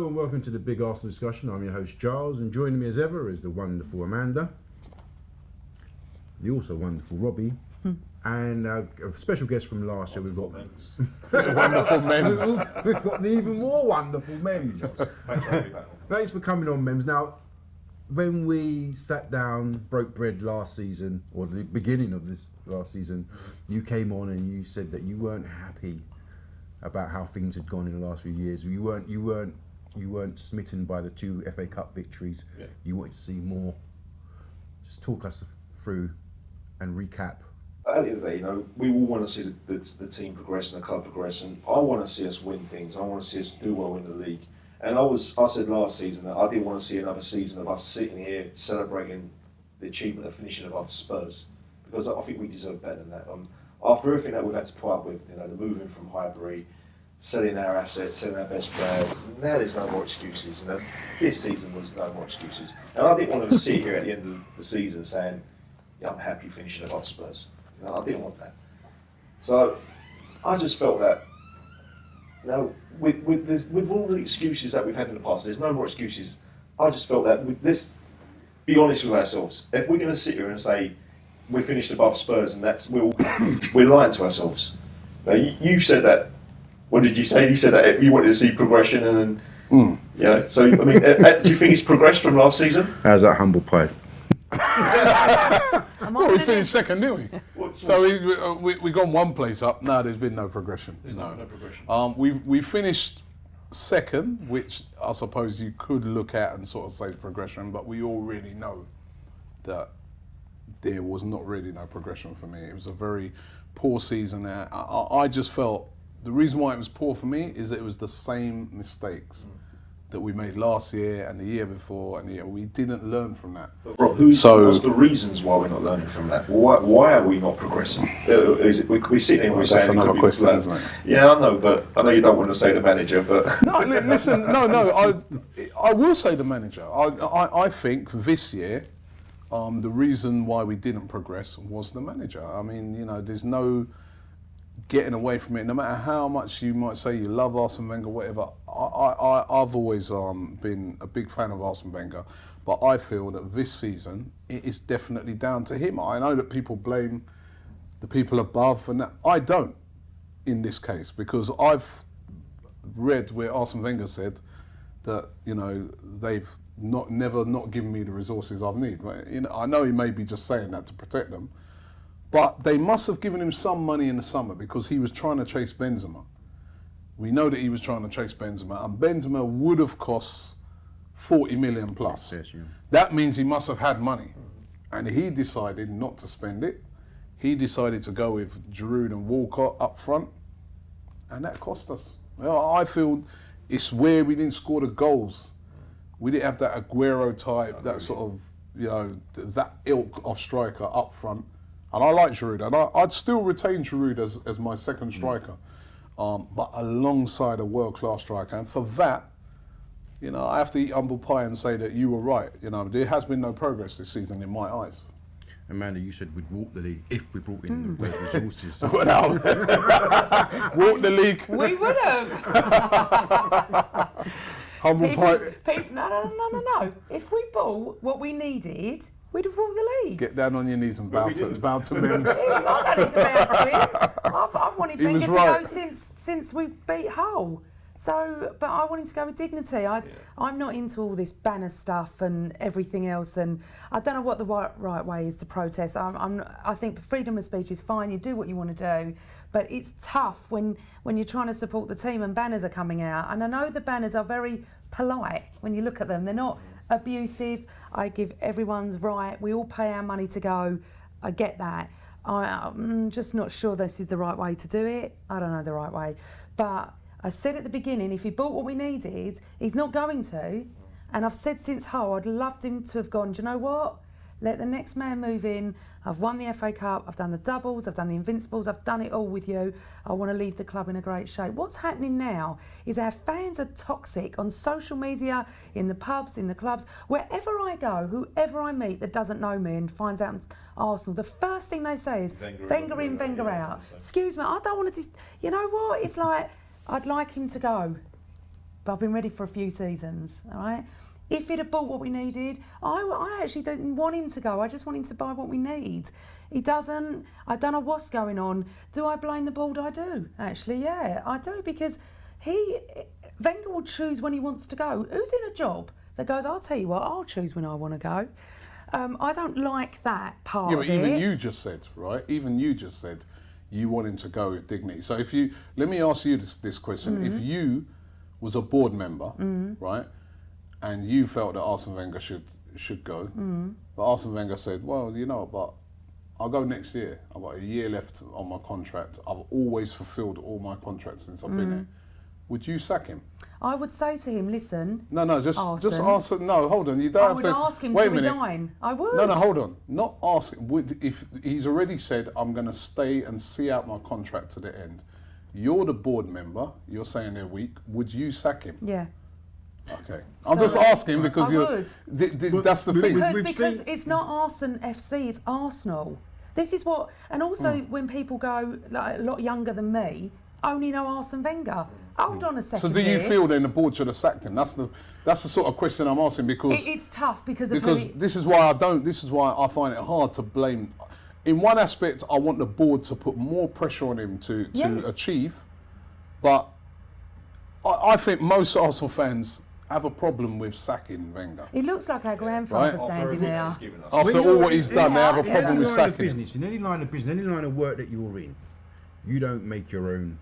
Hello and welcome to the Big Arsenal Discussion. I'm your host Giles, and joining me as ever is the wonderful Amanda, the also wonderful Robbie, and a special guest from last year. We've got Wonderful Mems. we've got the even more wonderful Mems. Thanks for coming on, Mems. Now, when we sat down, broke bread last season, or the beginning of this last season, you came on and you said that you weren't happy about how things had gone in the last few years. You weren't smitten by the 2 FA Cup victories. Yeah. You wanted to see more. Just talk us through and recap. At the end of the day, we all want to see the team progress and the club progress, and I want to see us win things. I want to see us do well in the league. And I said last season that I didn't want to see another season of us sitting here celebrating the achievement of finishing above Spurs, because I think we deserve better than that. After everything that we've had to put up with, the moving from Highbury, selling our assets, selling our best players, now there's no more excuses. This season was no more excuses. And I didn't want to sit here at the end of the season saying, yeah, I'm happy finishing above Spurs. I didn't want that. So I just felt that, with all the excuses that we've had in the past, there's no more excuses. I just felt that let's be honest with ourselves. If we're going to sit here and say we're finished above Spurs and we're lying to ourselves. Now, you said that. What did you say? You said that you wanted to see progression, and So I mean, do you think it's progressed from last season? How's that humble pie? Well, we finished second, didn't we? So we gone one place up. No, there's been no progression. There's no progression. We finished second, which I suppose you could look at and sort of say progression, but we all really know that there was not really no progression for me. It was a very poor season. I just felt the reason why it was poor for me is that it was the same mistakes that we made last year and the year before, and we didn't learn from that. But Rob, what's the reasons why we're not learning from that? Why are we not progressing? We're sitting here and we're saying... That's another question, isn't it? Yeah, I know, but I know you don't want to say the manager, but... No, listen, I will say the manager. I think this year, the reason why we didn't progress was the manager. I mean, there's no getting away from it. No matter how much you might say you love Arsene Wenger, whatever, I've always been a big fan of Arsene Wenger, but I feel that this season it is definitely down to him. I know that people blame the people above, and that I don't in this case, because I've read where Arsene Wenger said that they've never not given me the resources I've need. I know he may be just saying that to protect them, but they must have given him some money in the summer because he was trying to chase Benzema. We know that he was trying to chase Benzema, and Benzema would have cost 40 million plus. Yes, yeah. That means he must have had money, and he decided not to spend it. He decided to go with Giroud and Walcott up front, and that cost us. I feel it's where we didn't score the goals. We didn't have that Aguero type, that sort of, that ilk of striker up front. And I like Giroud, and I'd still retain Giroud as my second striker, but alongside a world-class striker. And for that, I have to eat humble pie and say that you were right. There has been no progress this season in my eyes. Amanda, you said we'd walk the league if we brought in the resources. Walk the league. We would have. Humble pie. No. If we bought what we needed, we'd have won the league. Get down on your knees and bow to Mems. I don't need to bow to him. I've wanted Wenger to go since we beat Hull. So, but I want him to go with dignity. I'm not into all this banner stuff and everything else, and I don't know what the right way is to protest. I think freedom of speech is fine. You do what you want to do, but it's tough when you're trying to support the team and banners are coming out. And I know the banners are very polite when you look at them. They're not abusive. I give everyone's right. We all pay our money to go. I get that. I'm just not sure this is the right way to do it. I don't know the right way, but I said at the beginning, if he bought what we needed, he's not going to. And I've said since Hull, I'd loved him to have gone, do you know what? Let the next man move in. I've won the FA Cup, I've done the doubles, I've done the Invincibles, I've done it all with you. I want to leave the club in a great shape. What's happening now is our fans are toxic on social media, in the pubs, in the clubs. Wherever I go, whoever I meet that doesn't know me and finds out Arsenal, the first thing they say is, Wenger in, Wenger out. Excuse me, I don't want to you know what? It's like, I'd like him to go. I've been ready for a few seasons, all right? If he'd have bought what we needed, I actually didn't want him to go. I just want him to buy what we need. He doesn't. I don't know what's going on. Do I blame the board? I do, actually, yeah, I do, because Wenger will choose when he wants to go. Who's in a job that goes, I'll tell you what, I'll choose when I want to go? I don't like that part of it. Yeah, but even you just said, right? Even you just said you want him to go with dignity. So let me ask you this question. If you was a board member, right, and you felt that Arsene Wenger should go, but Arsene Wenger said, well, you know, but I'll go next year. I've got a year left on my contract. I've always fulfilled all my contracts since I've been here. Would you sack him? I would say to him, listen. No, just answer. No, hold on. You don't have to. I would ask him wait to a minute. resign. I would. No, hold on. Not ask. If he's already said, I'm going to stay and see out my contract to the end. You're the board member. You're saying they're weak. Would you sack him? Yeah. Okay. I'm just asking because that's the thing. Because it's not Arsenal FC, it's Arsenal. This is what, and also when people go like, a lot younger than me, only know Arsene Wenger. Hold on a second. So do you feel then the board should have sacked him? That's the sort of question I'm asking because it's tough because this is why I find it hard to blame. In one aspect, I want the board to put more pressure on him to achieve, but I think most Arsenal fans have a problem with sacking Wenger. It looks like our grandfather standing there. After all what he's done, they have a problem with sacking him. In any line of business, any line of work that you're in, you don't make your own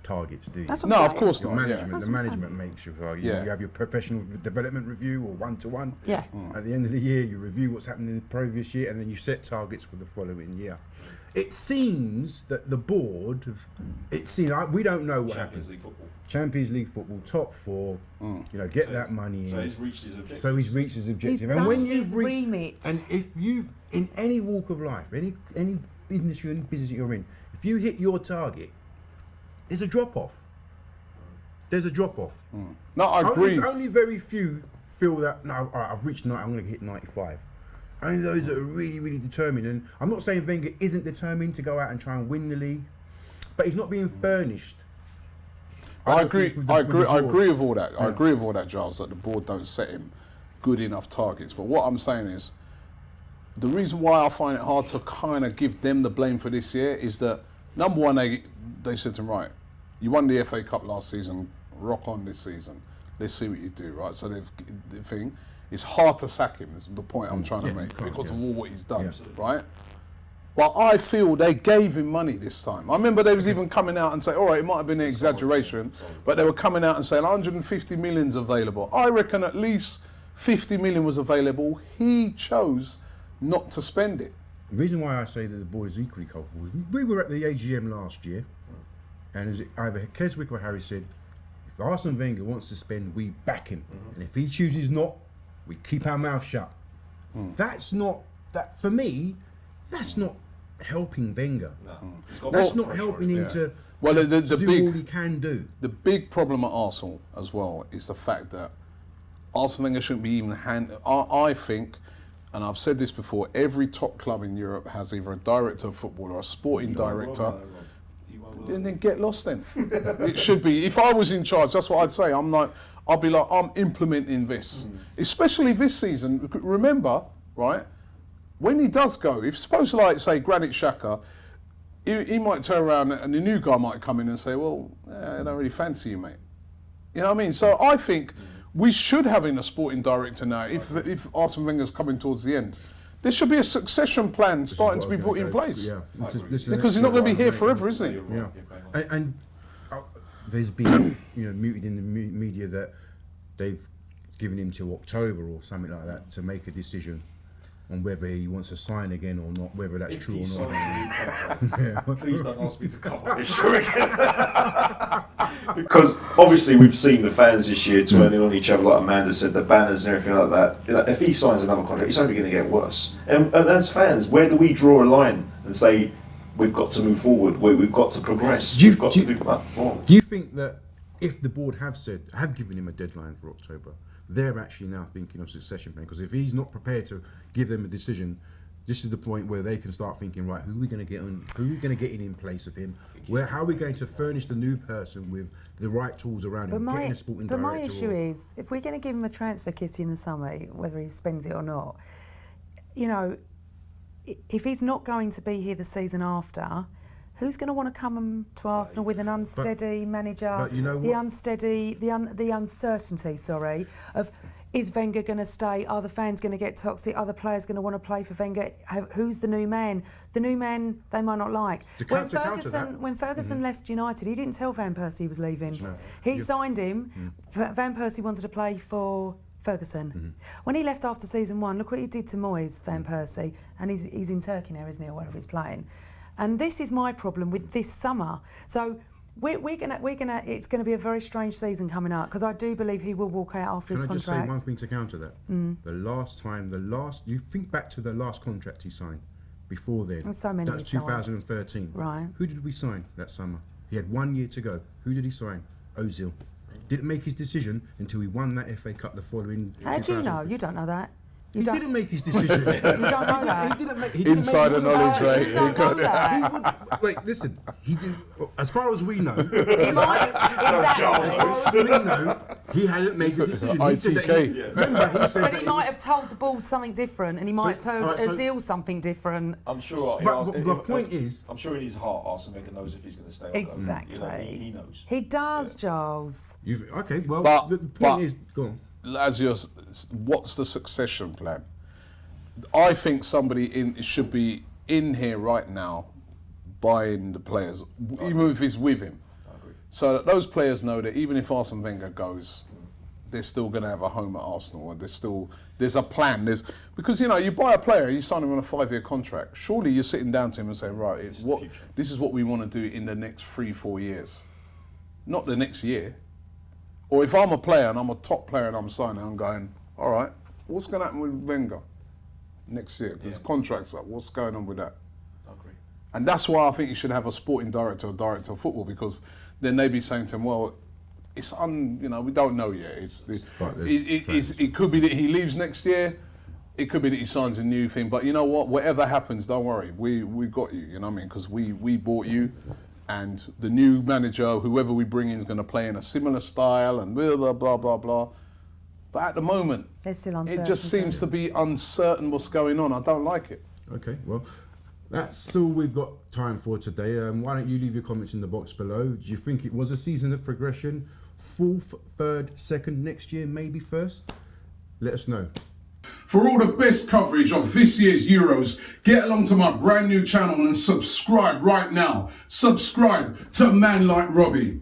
targets, do you? That's what No, I'm of saying. course Your not. management, the management makes your target. Yeah. You have your professional development review or one-to-one. Yeah. At the end of the year, you review what's happened in the previous year, and then you set targets for the following year. It seems that the board, we don't know what happened. Champions League football, top four. Get that money in. So he's reached his objective. So he's reached his objective. He's And when done you've his reached, remit. and if you've in any walk of life, any business you're in, if you hit your target, there's a drop off. There's a drop off. No, I agree. Only very few feel that no, all right, I've reached 90. I'm going to hit 95. Only those that are really, really determined. And I'm not saying Wenger isn't determined to go out and try and win the league, but he's not being furnished. I agree with all that. I agree with all that, Giles, that the board don't set him good enough targets. But what I'm saying is, the reason why I find it hard to kind of give them the blame for this year is that, number one, they said to him, right, you won the FA Cup last season, rock on this season. Let's see what you do, right? So the thing, it's hard to sack him, is the point I'm trying to make, because of all what he's done, right? But I feel they gave him money this time. I remember they was even coming out and saying, all right, it might have been an exaggeration, but they were coming out and saying 150 million's available. I reckon at least 50 million was available. He chose not to spend it. The reason why I say that the board is equally culpable is we were at the AGM last year, and as either Keswick or Harry said, if Arsene Wenger wants to spend, we back him. And if he chooses not, we keep our mouth shut. That's not, for me, that's not helping Wenger. No. That's not helping him to do all he can do. The big problem at Arsenal as well is the fact that Arsene Wenger shouldn't be even I think, and I've said this before, every top club in Europe has either a director of football or a sporting director. Then get lost then. It should be. If I was in charge, that's what I'd say. I'd be like, I'm implementing this. Especially this season. Remember, right, when he does go, if suppose like, say, Granit Xhaka, he might turn around and the new guy might come in and say, well, I don't really fancy you, mate. You know what I mean? So I think we should have in a sporting director now, if Arsene Wenger's coming towards the end. There should be a succession plan starting to be put in place. Yeah. Because he's not going to be here forever, is he? Yeah. And there's been, muted in the media that they've given him till October or something like that to make a decision on whether he wants to sign again or not, whether that's true or not. Please don't ask me to come on this show again. Because obviously we've seen the fans this year turning on each other, like Amanda said, the banners and everything like that. If he signs another contract, it's only going to get worse. And as fans, where do we draw a line and say we've got to move forward, we've got to progress, Do you think that if the board have given him a deadline for October, they're actually now thinking of succession plan? Because if he's not prepared to give them a decision, this is the point where they can start thinking, right, who are we going to get on? Who are we going to get in place of him? How are we going to furnish the new person with the right tools around him? Getting a sporting but my director issue is, if we're going to give him a transfer kit in the summer, whether he spends it or not, you know, if he's not going to be here the season after, who's going to want to come to Arsenal with an unsteady manager? But you know the what? the uncertainty, of. Is Wenger going to stay? Are the fans going to get toxic? Are the players going to want to play for Wenger? Who's the new man? The new man they might not like. When Ferguson left United, he didn't tell Van Persie he was leaving. No. He signed him. Van Persie wanted to play for Ferguson. When he left after season 1, look what he did to Moyes, Van Persie, and he's in Turkey now, isn't he, or wherever he's playing. And this is my problem with this summer. So. It's gonna be a very strange season coming up because I do believe he will walk out after his contract. Can I just say one thing to counter that? You think back to the last contract he signed. Before then, There's so many that was 2013. Right. Who did we sign that summer? He had 1 year to go. Who did he sign? Ozil. Didn't make his decision until he won that FA Cup the following. How do you know? You don't know that. He didn't make his decision. You don't know that. Insider knowledge, right? You don't know that. Wait, listen. He did. As far as we know, He might. Exactly. he hadn't made the decision. He said that ITK. he said But that he might have told the board something different, and he might have told Ozil something different. I'm sure. But the point is, I'm sure in his heart, Arsene Wenger knows if he's going to stay. Exactly. You know, he knows. He does, Giles. okay. Well, But- the point but- is, go on. What's the succession plan? I think somebody should be in here right now buying the players, even if it's with him. I agree. So that those players know that even if Arsene Wenger goes, they're still going to have a home at Arsenal, and there's a plan. Because you buy a player, you sign him on a 5-year contract. Surely you're sitting down to him and saying, right, this is what we want to do in the next 3-4 years, not the next year. Or if I'm a player and I'm a top player and I'm signing, I'm going, all right, what's going to happen with Wenger next year? Because contract's up. What's going on with that? I agree. And that's why I think you should have a sporting director or director of football, because then they'd be saying to him, well, it's we don't know yet. It could be that he leaves next year. It could be that he signs a new thing. But you know what? Whatever happens, don't worry. We got you. You know what I mean? Because we bought you. And the new manager, whoever we bring in, is going to play in a similar style and blah, blah, blah, blah, blah. But at the moment, They're still uncertain. it just seems to be uncertain what's going on. I don't like it. Okay, well, that's all we've got time for today. Why don't you leave your comments in the box below? Do you think it was a season of progression? 4th, 3rd, 2nd next year, maybe 1st? Let us know. For all the best coverage of this year's Euros, get along to my brand new channel and subscribe right now. Subscribe to a man like Robbie.